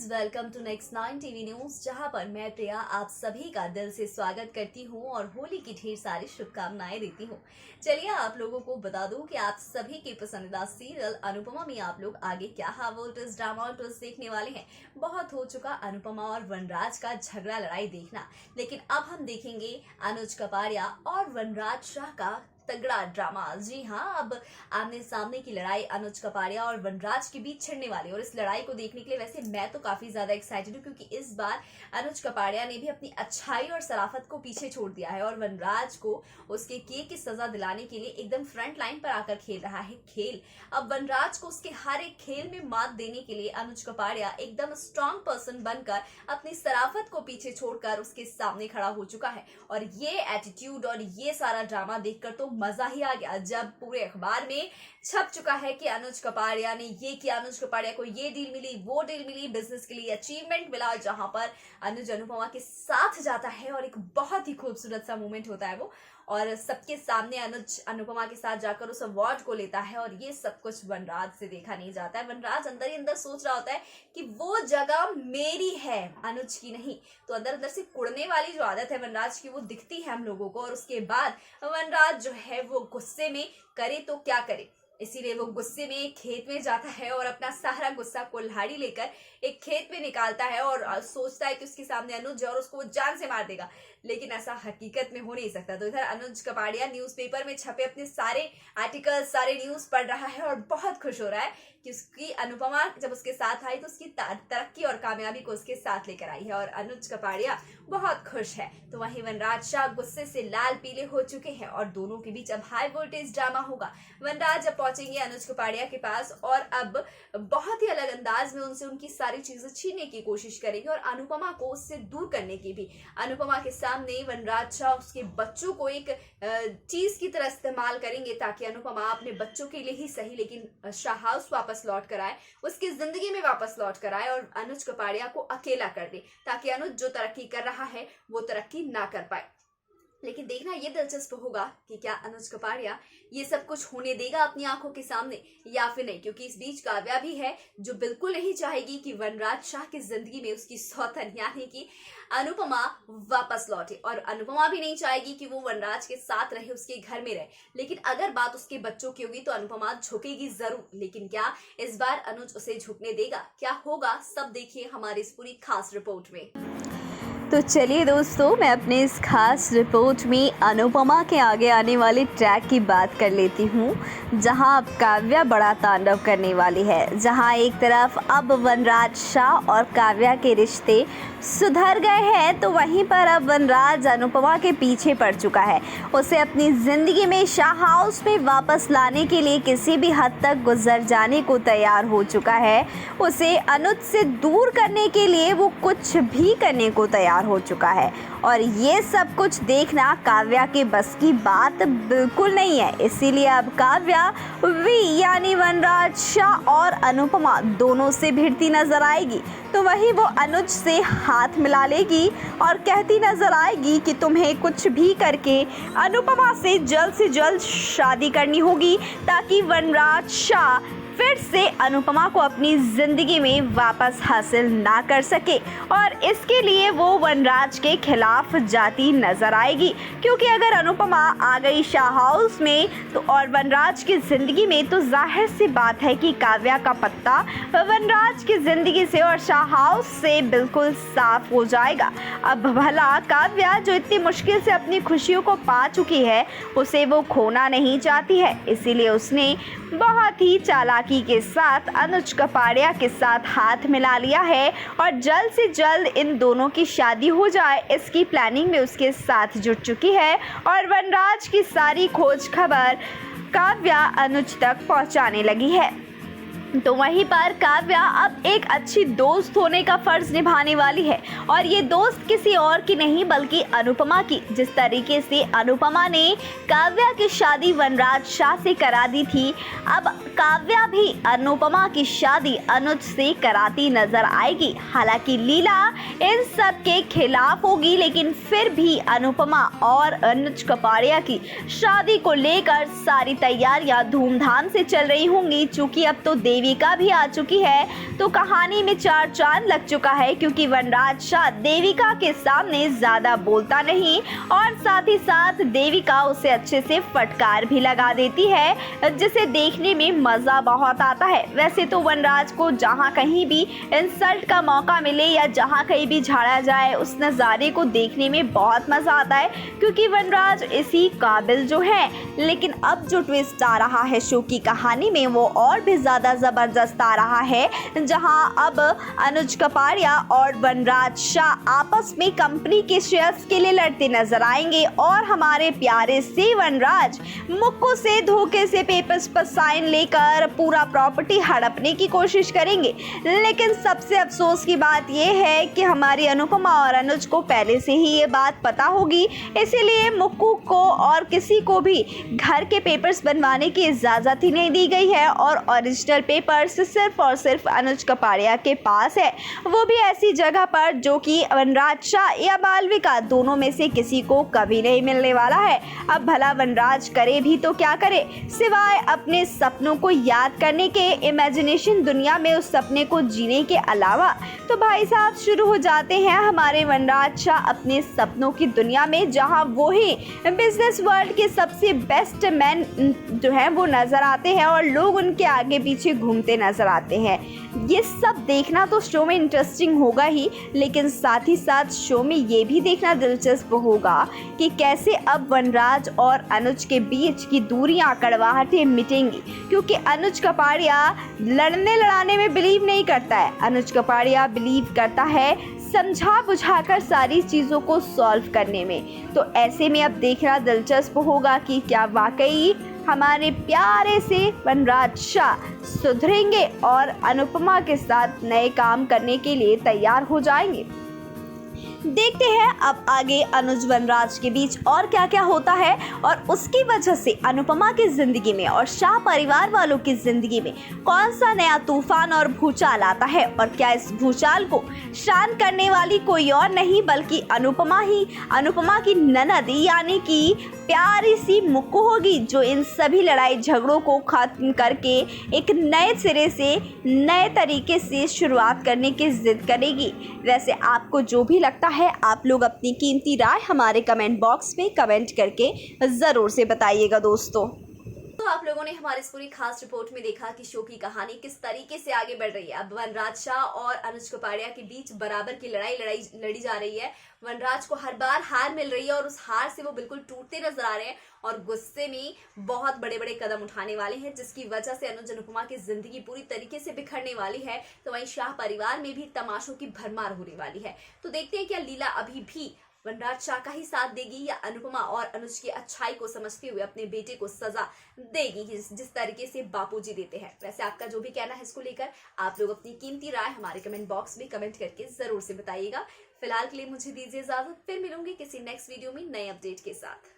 Welcome to next 9 TV news, जहां पर मैं प्रिया आप सभी का दिल से स्वागत करती हूं और होली की ढेर सारी शुभकामनाएं देती हूं। चलिए आप लोगों को बता दूं कि आप सभी की पसंदीदा सीरियल अनुपमा में आप लोग आगे क्या हावल ट्विस्ट ड्रामा और ट्विस्ट देखने वाले हैं। बहुत हो चुका अनुपमा और वनराज का झगड़ा लड़ाई देखना, लेकिन अब हम देखेंगे अनुज कपाड़िया और वनराज शाह का तगड़ा ड्रामा। जी हाँ, अब आमने सामने की लड़ाई अनुज कपाड़िया और वनराज के बीच छिड़ने वाली है और इस लड़ाई को देखने के लिए वैसे मैं तो काफी ज्यादा एक्साइटेड हूँ, क्योंकि इस बार अनुज कपाड़िया ने भी अपनी अच्छाई और सराफत को पीछे छोड़ दिया है और वनराज को उसके किए की सजा दिलाने के लिए एकदम फ्रंट लाइन पर आकर खेल रहा है खेल। अब वनराज को उसके हर एक खेल में मात देने के लिए अनुज कपाड़िया एकदम स्ट्रॉन्ग पर्सन बनकर अपनी सराफत को पीछे छोड़कर उसके सामने खड़ा हो चुका है। और ये एटीट्यूड और ये सारा ड्रामा देखकर तो मजा ही आ गया, जब पूरे अखबार में छप चुका है कि अनुज कपाड़िया ने ये किया, अनुज कपाड़िया को ये डील मिली, वो डील मिली, बिजनेस के लिए अचीवमेंट मिला, जहां पर अनुज अनुपमा के साथ जाता है और एक बहुत ही खूबसूरत सा मोमेंट होता है वो, और सबके सामने अनुज अनुपमा के साथ जाकर उस अवार्ड को लेता है। और ये सब कुछ वनराज से देखा नहीं जाता है। वनराज अंदर ही अंदर सोच रहा होता है कि वो जगह मेरी है, अनुज की नहीं। तो अंदर अंदर से कुड़ने वाली जो आदत है वनराज की, वो दिखती है हम लोगों को। और उसके बाद वनराज जो है वो गुस्से में करे तो क्या करे, इसीलिए वो गुस्से में खेत में जाता है और अपना सारा गुस्सा कुल्हाड़ी लेकर एक खेत में निकालता है और सोचता है कि उसके सामने अनुज है और उसको वो जान से मार देगा, लेकिन ऐसा हकीकत में हो नहीं सकता। तो इधर अनुज कपाड़िया न्यूज़पेपर में छपे अपने सारे आर्टिकल, सारे न्यूज पढ़ रहा है और बहुत खुश हो रहा है कि उसकी अनुपमा जब उसके साथ आई तो उसकी तरक्की और कामयाबी को उसके साथ लेकर आई है और अनुज कपाड़िया बहुत खुश है। तो वहीं वनराज शाह गुस्से से लाल पीले हो चुके हैं और दोनों के बीच अब हाई वोल्टेज ड्रामा होगा। वनराज अब पहुंचेंगे अनुज कपाड़िया के पास और अब बहुत ही अलग अंदाज में उनसे उनकी सारी चीजें छीनने की कोशिश करेंगे और अनुपमा को उससे दूर करने की भी। अनुपमा के सामने वनराज शाह उसके बच्चों को एक चीज की तरह इस्तेमाल करेंगे ताकि अनुपमा अपने बच्चों के लिए ही सही लेकिन शाह हाउस वापस लौट कर आए, उसकी जिंदगी में वापस लौट कर आए और अनुज कपाड़िया को अकेला कर दे, ताकि अनुज जो तरक्की कर रहा है वो तरक्की ना कर पाए। लेकिन देखना ये दिलचस्प होगा कि क्या अनुज कपाड़िया ये सब कुछ होने देगा अपनी आंखों के सामने या फिर नहीं, क्योंकि इस बीच काव्या भी है जो बिल्कुल नहीं चाहेगी कि वनराज शाह की जिंदगी में उसकी सौतन यानी कि अनुपमा वापस लौटे, और अनुपमा भी नहीं चाहेगी कि वो वनराज के साथ रहे, उसके घर में रहे। लेकिन अगर बात उसके बच्चों की होगी तो अनुपमा झुकेगी जरूर, लेकिन क्या इस बार अनुज उसे झुकने देगा, क्या होगा सब देखिए हमारी इस पूरी खास रिपोर्ट में। तो चलिए दोस्तों, मैं अपने इस खास रिपोर्ट में अनुपमा के आगे आने वाले ट्रैक की बात कर लेती हूँ, जहां अब काव्या बड़ा तांडव करने वाली है। जहां एक तरफ अब वनराज शाह और काव्या के रिश्ते सुधर गए हैं, तो वहीं पर अब वनराज अनुपमा के पीछे पड़ चुका है। उसे अपनी ज़िंदगी में शाह हाउस में वापस लाने के लिए किसी भी हद तक गुजर जाने को तैयार हो चुका है। उसे अनुज से दूर करने के लिए वो कुछ भी करने को तैयार हो चुका है और ये सब कुछ देखना काव्या के बस की बात बिल्कुल नहीं है। इसीलिए अब काव्या वी यानी वनराज शाह और अनुपमा दोनों से भिड़ती नजर आएगी, तो वहीं वो अनुज से हाथ मिला लेगी और कहती नजर आएगी कि तुम्हें कुछ भी करके अनुपमा से जल्द शादी करनी होगी, ताकि वनराज शाह फिर से अनुपमा को अपनी ज़िंदगी में वापस हासिल ना कर सके और इसके लिए वो वनराज के खिलाफ जाती नजर आएगी। क्योंकि अगर अनुपमा आ गई शाह हाउस में तो और वनराज की ज़िंदगी में, तो जाहिर सी बात है कि काव्या का पत्ता वनराज की ज़िंदगी से और शाह हाउस से बिल्कुल साफ हो जाएगा। अब भला काव्या जो इतनी मुश्किल से अपनी खुशियों को पा चुकी है, उसे वो खोना नहीं चाहती है, इसीलिए उसने बहुत ही चालाकी के साथ अनुज कपाड़िया के साथ हाथ मिला लिया है और जल्द से जल्द इन दोनों की शादी हो जाए, इसकी प्लानिंग में उसके साथ जुट चुकी है। और वनराज की सारी खोज खबर काव्या अनुज तक पहुंचाने लगी है। तो वहीं पर काव्या अब एक अच्छी दोस्त होने का फर्ज निभाने वाली है और ये दोस्त किसी और की नहीं बल्कि अनुपमा की। जिस तरीके से अनुपमा ने काव्या की शादी वनराज शाह से करा दी थी, अब काव्या भी अनुपमा की शादी अनुज से कराती नजर आएगी। हालांकि लीला इन सब के खिलाफ होगी, लेकिन फिर भी अनुपमा और अनुज कपाड़िया की शादी को लेकर सारी तैयारियां धूमधाम से चल रही होंगी। चूंकि अब तो देवी देविका भी आ चुकी है तो कहानी में चार चांद लग चुका है, क्योंकि वनराज शाह देविका के सामने ज्यादा बोलता नहीं और साथ ही साथ देविका उसे अच्छे से फटकार भी लगा देती है, जिसे देखने में मजा बहुत आता है। वैसे तो वनराज को जहाँ कहीं भी इंसल्ट का मौका मिले या जहाँ कहीं भी झाड़ा जाए उस नज़ारे को देखने में बहुत मजा आता है, क्योंकि वनराज इसी काबिल जो है। लेकिन अब जो ट्विस्ट आ रहा है शो की कहानी में वो और भी ज़्यादा ज़बरदस्त आ रहा है, जहां अब अनुज कपाड़िया और वनराज शाह आपस में कंपनी के शेयर्स के लिए लड़ते नजर आएंगे और हमारे प्यारे से वनराज मुक्कू से धोखे से पेपर्स पर साइन लेकर पूरा प्रॉपर्टी हड़पने की कोशिश करेंगे। लेकिन सबसे अफसोस की बात यह है कि हमारी अनुपमा और अनुज को पहले से ही ये बात पता होगी, इसीलिए मुक्कू को और किसी को भी घर के पेपर्स बनवाने की इजाज़त ही नहीं दी गई है और ओरिजिनल पेपर्स सिर्फ और सिर्फ अनुज कपाड़िया के पास है, वो भी ऐसी जगह पर जो कि वनराज शाह या मालविका दोनों में से किसी को कभी नहीं मिलने वाला है। अब भला वनराज करे भी तो क्या करे, सिवाय अपने सपनों को याद करने के, इमेजिनेशन दुनिया में उस सपने को जीने के अलावा। तो भाई साहब शुरू हो जाते हैं हमारे वनराज शाह अपने सपनों की दुनिया में, जहां वो ही बिजनेस वर्ल्ड के सबसे बेस्ट मैन जो हैं वो नज़र आते हैं और लोग उनके आगे पीछे घूमते नज़र आते हैं। ये सब देखना तो शो में इंटरेस्टिंग होगा ही, लेकिन साथ ही साथ शो में ये भी देखना दिलचस्प होगा कि कैसे अब वनराज और अनुज के बीच की दूरियां, कड़वाहटें मिटेंगी, क्योंकि अनुज कपाड़िया लड़ने लड़ाने में बिलीव नहीं करता है। अनुज कपाड़िया बिलीव करता है समझा बुझाकर सारी चीज़ों को सॉल्व करने में। तो ऐसे में अब देखना दिलचस्प होगा कि क्या वाकई हमारे प्यारे से वनराज शाह सुधरेंगे और अनुपमा के साथ नए काम करने के लिए तैयार हो जाएंगे। देखते हैं अब आगे अनुज वनराज के बीच और क्या क्या होता है और उसकी वजह से अनुपमा की जिंदगी में और शाह परिवार वालों की जिंदगी में कौन सा नया तूफान और भूचाल आता है, और क्या इस भूचाल को शांत करने वाली कोई और नहीं बल्कि अनुपमा ही, अनुपमा की ननद यानी कि प्यारी सी मुक्कू होगी, जो इन सभी लड़ाई झगड़ों को खत्म करके एक नए सिरे से नए तरीके से शुरुआत करने की जिद करेगी। वैसे आपको जो भी लगता है आप लोग अपनी कीमती राय हमारे कमेंट बॉक्स में कमेंट करके ज़रूर से बताइएगा दोस्तों। तो आप लोगों ने हमारी इस पूरी खास रिपोर्ट में देखा कि शो की कहानी किस तरीके से आगे बढ़ रही है। अब वनराज शाह और अनुज कपाड़िया के बीच बराबर की लड़ाई लड़ी जा रही है। वनराज को हर बार हार मिल रही है और उस हार से वो बिल्कुल टूटते नजर आ रहे हैं और गुस्से में बहुत बड़े बड़े कदम उठाने वाले हैं, जिसकी वजह से अनुज अनुपमा की जिंदगी पूरी तरीके से बिखरने वाली है। तो वहीं शाह परिवार में भी तमाशों की भरमार होने वाली है। तो देखते हैं क्या लीला अभी भी वनराज शाह का ही साथ देगी या अनुपमा और अनुज की अच्छाई को समझते हुए अपने बेटे को सजा देगी जिस तरीके से बापूजी देते हैं। वैसे आपका जो भी कहना है इसको लेकर आप लोग अपनी कीमती राय हमारे कमेंट बॉक्स में कमेंट करके जरूर से बताइएगा। फिलहाल के लिए मुझे दीजिए इजाजत, फिर मिलूंगी किसी नेक्स्ट वीडियो में नए अपडेट के साथ।